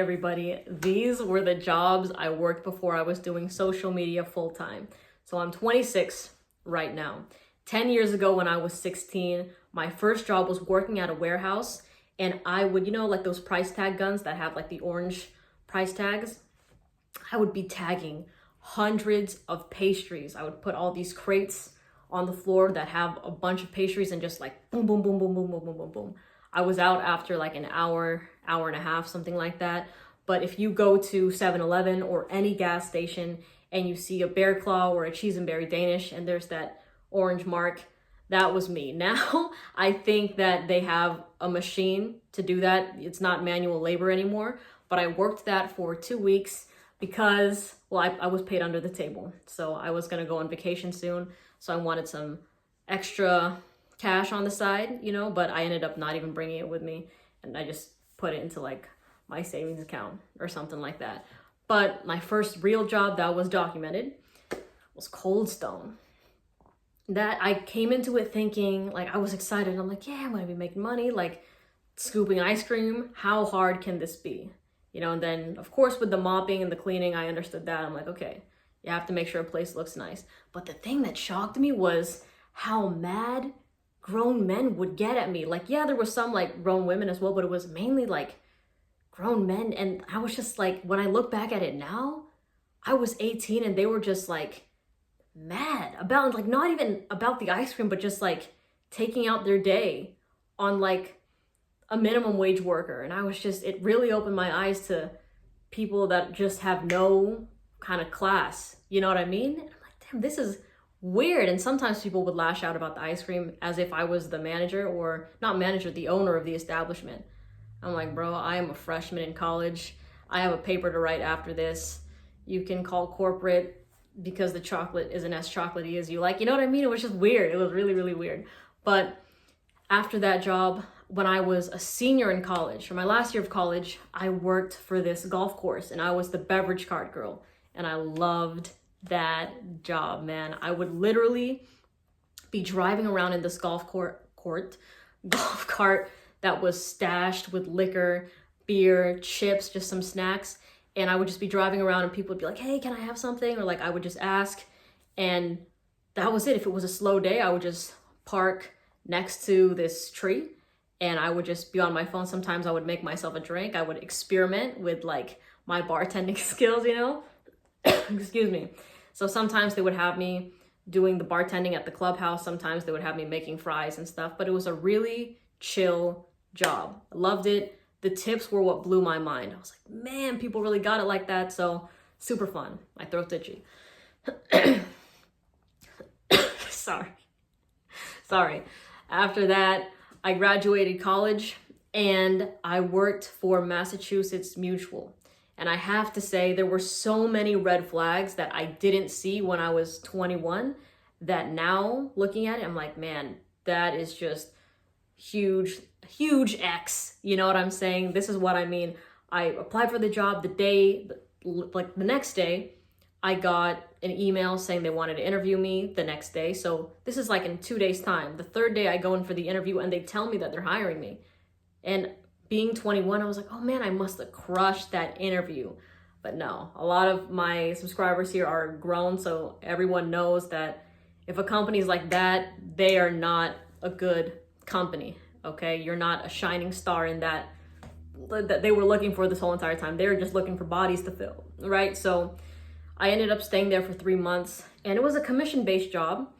Everybody, these were the jobs I worked before I was doing social media full time. So I'm 26 right now. 10 years ago when I was 16, my first job was working at a warehouse, and I would, like those price tag guns that have like the orange price tags, I would be tagging hundreds of pastries. I would put all these crates on the floor that have a bunch of pastries and just like boom, boom, boom, boom, boom, boom, boom, boom, boom. I was out after like an hour and a half, something like that. But if you go to 7-Eleven or any gas station and you see a Bear Claw or a Cheese and Berry Danish and there's that orange mark, that was me. Now, I think that they have a machine to do that. It's not manual labor anymore, but I worked that for 2 weeks because, well, I was paid under the table. So I was gonna go on vacation soon. So I wanted some extra cash on the side, but I ended up not even bringing it with me. And I just put it into like my savings account or something like that. But my first real job that was documented was Cold Stone. That I came into it thinking, like, I was excited. I'm like, yeah, I'm gonna be making money, like scooping ice cream. How hard can this be? And then of course with the mopping and the cleaning, I understood that. I'm like, okay, you have to make sure a place looks nice. But the thing that shocked me was how mad grown men would get at me. Like, yeah, there was some like grown women as well, but it was mainly like grown men. And I was just like, when I look back at it now, I was 18 and they were just like mad about, like, not even about the ice cream, but just like taking out their day on like a minimum wage worker. And I was just, it really opened my eyes to people that just have no kind of class. You know what I mean? And I'm like, damn, this is weird. And sometimes people would lash out about the ice cream as if I was the manager, or not manager, the owner of the establishment. I'm like, bro, I am a freshman in college. I have a paper to write after this. You can call corporate because the chocolate isn't as chocolatey as you like. You know what I mean? It was just weird. It was really, really weird. But after that job, when I was a senior in college, for my last year of college, I worked for this golf course and I was the beverage cart girl. And I loved that job, man. I would literally be driving around in this golf cart that was stashed with liquor, beer, chips, just some snacks. And I would just be driving around and people would be like, hey, can I have something? Or like, I would just ask. And that was it. If it was a slow day, I would just park next to this tree and I would just be on my phone. Sometimes I would make myself a drink. I would experiment with like my bartending skills, excuse me. So sometimes they would have me doing the bartending at the clubhouse. Sometimes they would have me making fries and stuff, but it was a really chill job. I loved it. The tips were what blew my mind. I was like, man, people really got it like that. So super fun. My throat's itchy. Sorry. After that, I graduated college and I worked for Massachusetts Mutual. And I have to say, there were so many red flags that I didn't see when I was 21 that now looking at it, I'm like, man, that is just huge X. You know what I'm saying? This is what I mean. I applied for the job the next day, I got an email saying they wanted to interview me the next day. So this is like in 2 days time. The third day I go in for the interview and they tell me that they're hiring me. And being 21, I was like, oh man, I must have crushed that interview. But no, a lot of my subscribers here are grown, so everyone knows that if a company's like that, they are not a good company, okay? You're not a shining star in that they were looking for this whole entire time. They were just looking for bodies to fill, right? So I ended up staying there for 3 months, and it was a commission-based job,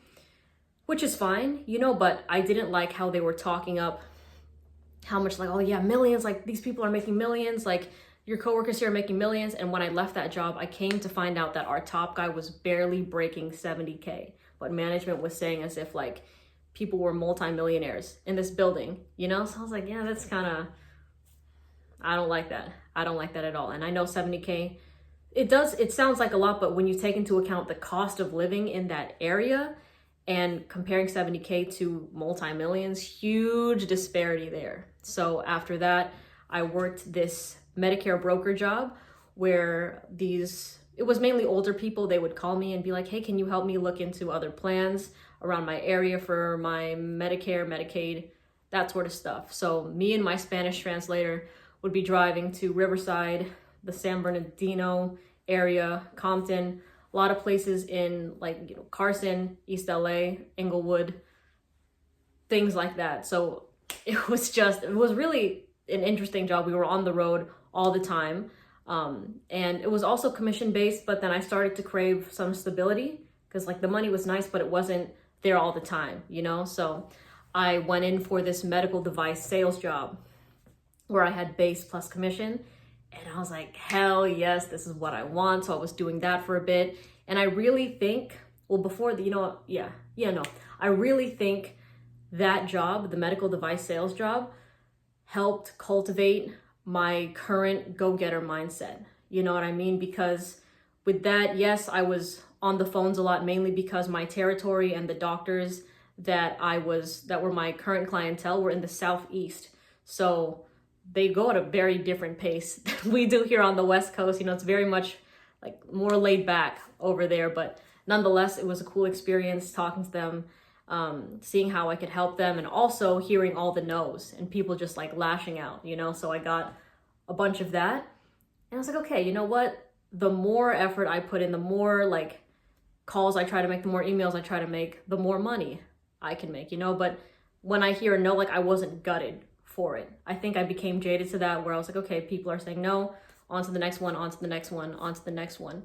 which is fine, but I didn't like how they were talking up how much, like, oh yeah, millions, like these people are making millions, like your coworkers here are making millions. And when I left that job, I came to find out that our top guy was barely breaking 70K, but management was saying as if like people were multimillionaires in this building, So I was like, yeah, that's kind of, I don't like that. I don't like that at all. And I know 70K, it sounds like a lot, but when you take into account the cost of living in that area and comparing 70K to multi-millions, huge disparity there. So after that, I worked this Medicare broker job where it was mainly older people. They would call me and be like, hey, can you help me look into other plans around my area for my Medicare, Medicaid, that sort of stuff. So me and my Spanish translator would be driving to Riverside, the San Bernardino area, Compton, a lot of places in like, Carson, East LA, Inglewood, things like that. So it was really an interesting job. We were on the road all the time. And it was also commission based, but then I started to crave some stability because like the money was nice, but it wasn't there all the time, So I went in for this medical device sales job where I had base plus commission. And I was like, hell yes, this is what I want. So I was doing that for a bit. And I really think, I really think that job, the medical device sales job, helped cultivate my current go-getter mindset. You know what I mean? Because with that, yes, I was on the phones a lot, mainly because my territory and the doctors that were my current clientele were in the Southeast. So they go at a very different pace than we do here on the West Coast. It's very much like more laid back over there, but nonetheless, it was a cool experience talking to them, seeing how I could help them, and also hearing all the no's and people just like lashing out, So I got a bunch of that, and I was like, okay, you know what? The more effort I put in, the more like calls I try to make, the more emails I try to make, the more money I can make, But when I hear a no, like I wasn't gutted for it. I think I became jaded to that, where I was like, okay, people are saying no, on to the next one, on to the next one, on to the next one.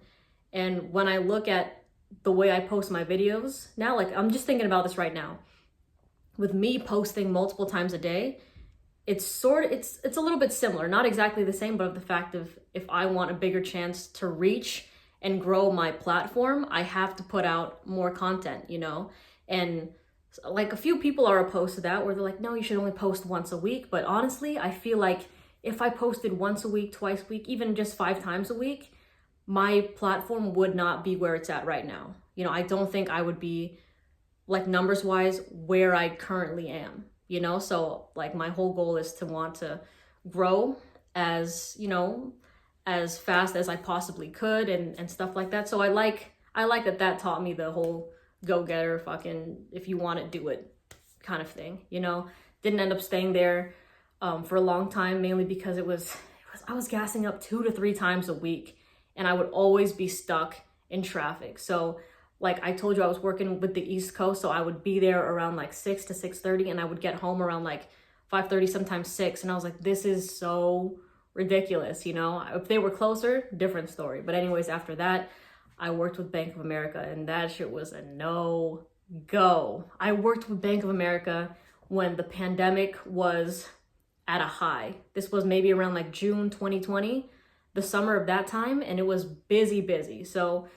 And when I look at the way I post my videos now, like I'm just thinking about this right now, with me posting multiple times a day, it's a little bit similar, not exactly the same, but of the fact of if I want a bigger chance to reach and grow my platform, I have to put out more content, And like a few people are opposed to that, where they're like, no, you should only post once a week. But honestly, I feel like if I posted once a week, twice a week, even just 5 times a week, my platform would not be where it's at right now. I don't think I would be like numbers wise where I currently am, So like my whole goal is to want to grow as, as fast as I possibly could and stuff like that. So I like that taught me the whole go-getter, fucking, if you want it, do it kind of thing, Didn't end up staying there for a long time, mainly because I was gassing up 2 to 3 times a week, and I would always be stuck in traffic. So like I told you, I was working with the East Coast, so I would be there around like 6 to 6:30, and I would get home around like 5:30, sometimes 6, and I was like, this is so ridiculous, If they were closer, different story. But anyways, after that, I worked with Bank of America, and that shit was a no-go. I worked with Bank of America when the pandemic was at a high. This was maybe around like June 2020, the summer of that time, and it was busy. So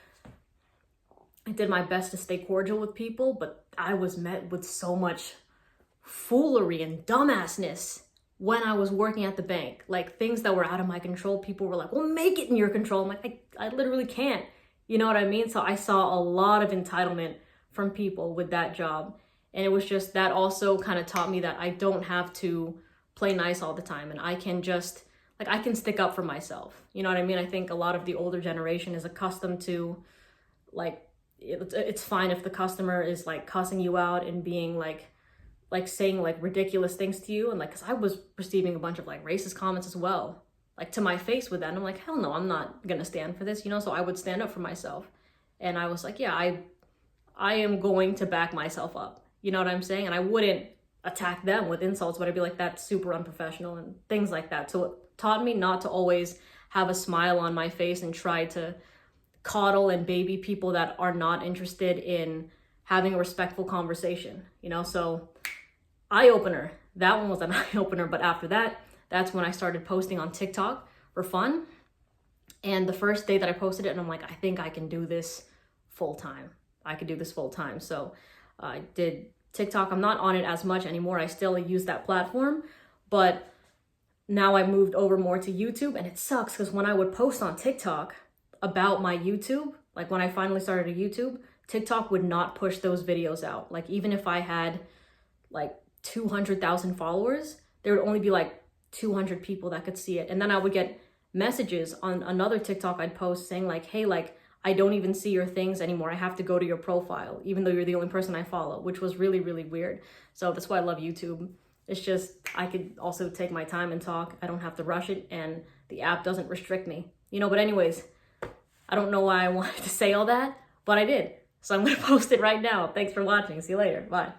I did my best to stay cordial with people, but I was met with so much foolery and dumbassness when I was working at the bank. Like things that were out of my control, people were like, well, make it in your control. I'm like, I literally can't. You know what I mean? So I saw a lot of entitlement from people with that job. And it was just that also kind of taught me that I don't have to play nice all the time. And I can just, like, I can stick up for myself. You know what I mean? I think a lot of the older generation is accustomed to, like, it's fine if the customer is like cussing you out and being like saying like ridiculous things to you. And like, cause I was receiving a bunch of like racist comments as well, like to my face with that. And I'm like, hell no, I'm not gonna stand for this, So I would stand up for myself. And I was like, yeah, I am going to back myself up. You know what I'm saying? And I wouldn't attack them with insults, but I'd be like, that's super unprofessional and things like that. So it taught me not to always have a smile on my face and try to coddle and baby people that are not interested in having a respectful conversation, So eye-opener, that one was an eye-opener. But after that, that's when I started posting on TikTok for fun. And the first day that I posted it, and I'm like, I think I can do this full time. So I did TikTok. I'm not on it as much anymore. I still use that platform, but now I moved over more to YouTube. And it sucks because when I would post on TikTok about my YouTube, like when I finally started a YouTube, TikTok would not push those videos out. Like even if I had like 200,000 followers, there would only be like 200 people that could see it. And then I would get messages on another TikTok I'd post saying like, hey, like, I don't even see your things anymore. I have to go to your profile, even though you're the only person I follow, which was really, really weird. So that's why I love YouTube. It's just, I could also take my time and talk. I don't have to rush it, and the app doesn't restrict me. But anyways, I don't know why I wanted to say all that, but I did. So I'm going to post it right now. Thanks for watching. See you later. Bye.